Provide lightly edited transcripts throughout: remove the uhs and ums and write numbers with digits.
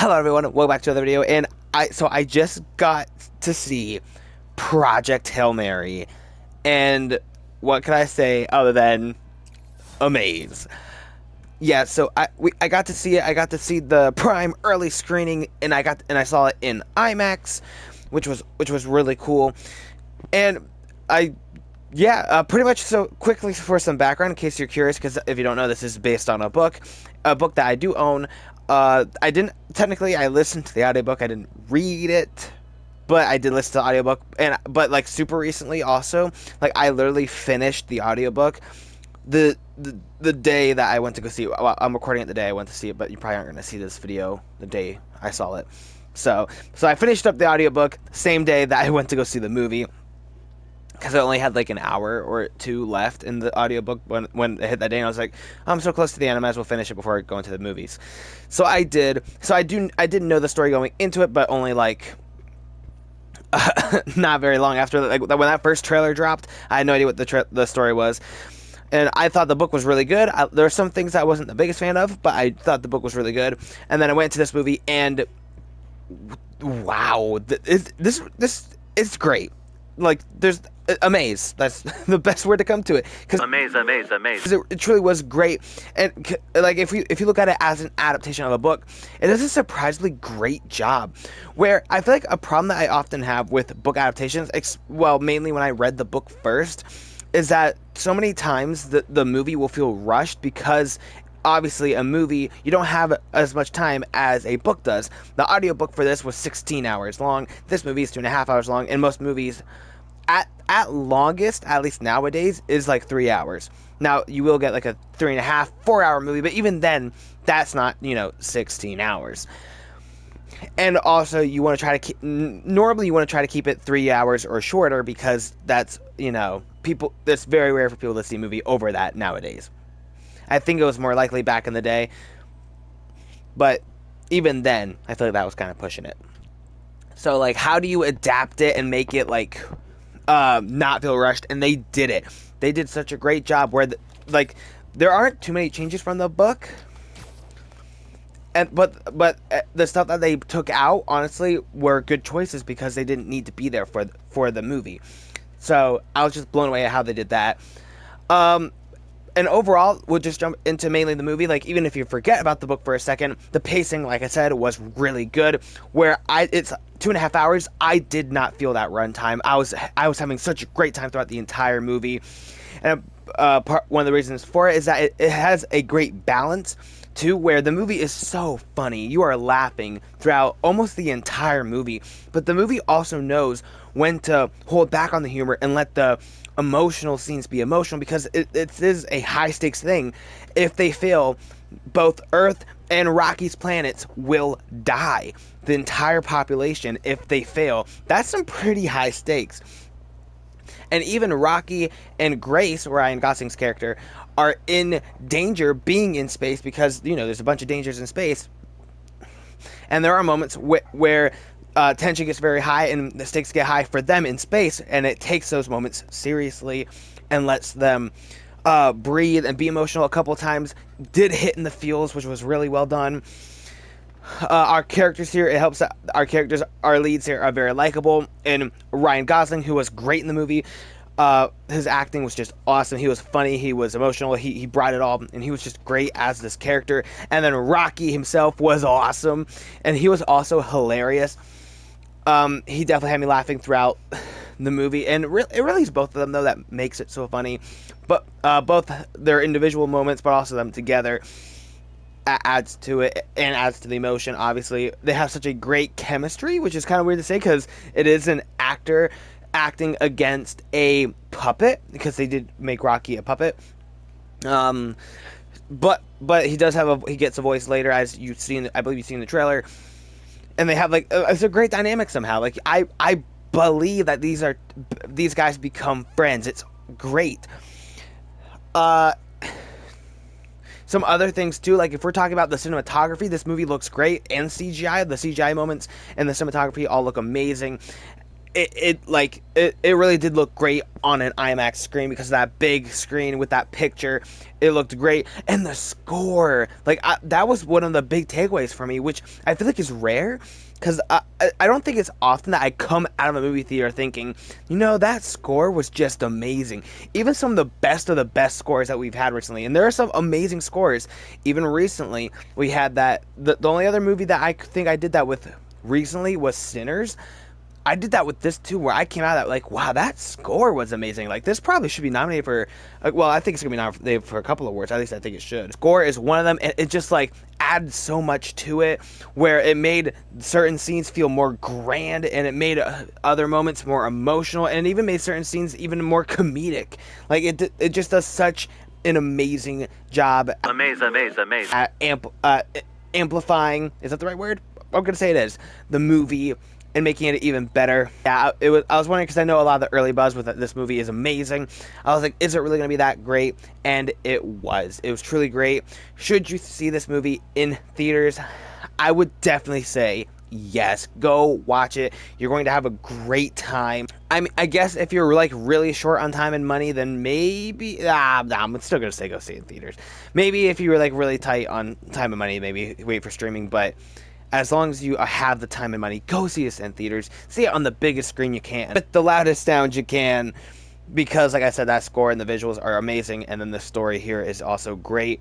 Hello everyone, welcome back to another video, and I just got to see Project Hail Mary, and what can I say other than amaze? Yeah, so I got to see it. I got to see the Prime early screening, and I saw it in IMAX, which was really cool. And I pretty much. So quickly for some background, in case you're curious, because if you don't know, this is based on a book that I do own. I didn't technically. I listened to the audiobook. I didn't read it, but I did listen to the audiobook. But like super recently, also, like I literally finished the audiobook the day that I went to go see it. Well, I'm recording it the day I went to see it, but you probably aren't going to see this video the day I saw it. So I finished up the audiobook same day that I went to go see the movie, because I only had like an hour or two left in the audiobook when it hit that day, and I was like, I'm so close to the end, I might as well finish it before I go into the movies. So I did. So I didn't know the story going into it, but only like not very long after, like when that first trailer dropped, I had no idea what the story was. And I thought the book was really good. There were some things I wasn't the biggest fan of, but I thought the book was really good. And then I went to this movie, and wow, this is great. Like, there's amaze. That's the best word to come to it. Cause Amaze. it truly was great. And like, if you look at it as an adaptation of a book, it does a surprisingly great job. Where I feel like a problem that I often have with book adaptations, well, mainly when I read the book first, is that so many times the movie will feel rushed, because obviously a movie, you don't have as much time as a book does. The audiobook for this was 16 hours long. This movie is 2.5 hours long, and most movies at longest, at least nowadays, is like 3 hours. Now you will get like a 3.5, 4 hour movie, but even then, that's not 16 hours. And also, you want to try to keep, normally you want to try to keep it 3 hours or shorter, because that's people. It's very rare for people to see a movie over that nowadays. I think it was more likely back in the day, but even then, I feel like that was kind of pushing it. So like, how do you adapt it and make it like not feel rushed? And they did it. They did such a great job where there aren't too many changes from the book. But the stuff that they took out, honestly, were good choices, because they didn't need to be there for the movie. So I was just blown away at how they did that. And overall, we'll just jump into mainly the movie. Like, even if you forget about the book for a second, the pacing, like I said, was really good. Where it's 2.5 hours, I did not feel that runtime. I was having such a great time throughout the entire movie. And one of the reasons for it is that it has a great balance too, where the movie is so funny. You are laughing throughout almost the entire movie, but the movie also knows when to hold back on the humor and let the emotional scenes be emotional, because it is a high stakes thing. If they fail, both Earth and Rocky's planets will die. The entire population, if they fail, that's some pretty high stakes. And even Rocky and Grace, Ryan Gosling's character, are in danger being in space, because there's a bunch of dangers in space, and there are moments where tension gets very high and the stakes get high for them in space, and it takes those moments seriously and lets them breathe and be emotional a couple times. Did hit in the feels, which was really well done. Our characters here, it helps that our leads here are very likable. And Ryan Gosling, who was great in the movie, his acting was just awesome. He was funny, he was emotional, he brought it all, and he was just great as this character. And then Rocky himself was awesome, and he was also hilarious. He definitely had me laughing throughout the movie, and it really is both of them, though, that makes it so funny. But both their individual moments, but also them together, adds to it and adds to the emotion. Obviously, they have such a great chemistry, which is kind of weird to say, because it is an actor acting against a puppet, because they did make Rocky a puppet. But he does have he gets a voice later, as you've seen. I believe you've seen the trailer, and they have it's a great dynamic somehow. Like, I believe that these guys become friends. It's great. Some other things too, like if we're talking about the cinematography, this movie looks great, and CGI. The CGI moments and the cinematography all look amazing. it really did look great on an IMAX screen because of that big screen with that picture. It looked great, and the score, that was one of the big takeaways for me, which I feel like is rare because I don't think it's often that I come out of a movie theater thinking, that score was just amazing. Even some of the best scores that we've had recently, and there are some amazing scores. Even recently, we had that. The only other movie that I think I did that with recently was Sinners. I did that with this too, where I came out of that like, wow, that score was amazing. Like, this probably should be nominated for, well, I think it's gonna be nominated for a couple of awards. At least I think it should. Score is one of them. It just like added so much to it, where it made certain scenes feel more grand, and it made other moments more emotional, and it even made certain scenes even more comedic. Like, it just does such an amazing job. Amazing. At amplifying. Is that the right word? I'm gonna say it is. The movie and making it even better. Yeah, I was wondering because I know a lot of the early buzz with this movie is amazing. I was like, is it really going to be that great? And it was. It was truly great. Should you see this movie in theaters? I would definitely say yes. Go watch it. You're going to have a great time. I mean, I guess if you're like really short on time and money, then maybe I'm still gonna say go see it in theaters. Maybe if you were like really tight on time and money, maybe wait for streaming, but as long as you have the time and money, go see this in theaters. See it on the biggest screen you can, with the loudest sound you can, because, like I said, that score and the visuals are amazing, and then the story here is also great.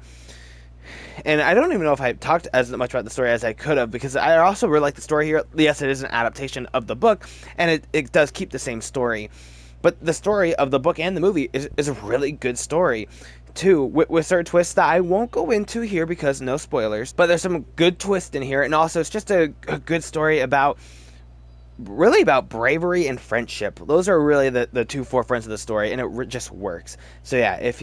And I don't even know if I talked as much about the story as I could have, because I also really like the story here. Yes, it is an adaptation of the book, and it does keep the same story. But the story of the book and the movie is a really good story, too, with certain twists that I won't go into here because no spoilers. But there's some good twists in here, and also it's just a good story about bravery and friendship. Those are really the two forefronts of the story, and it just works. So yeah, if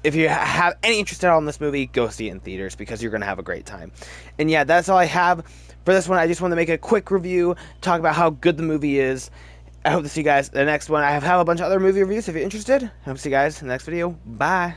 you have any interest at all in this movie, go see it in theaters because you're gonna have a great time. And yeah, that's all I have for this one. I just want to make a quick review, talk about how good the movie is. I hope to see you guys in the next one. I have a bunch of other movie reviews if you're interested. I hope to see you guys in the next video. Bye.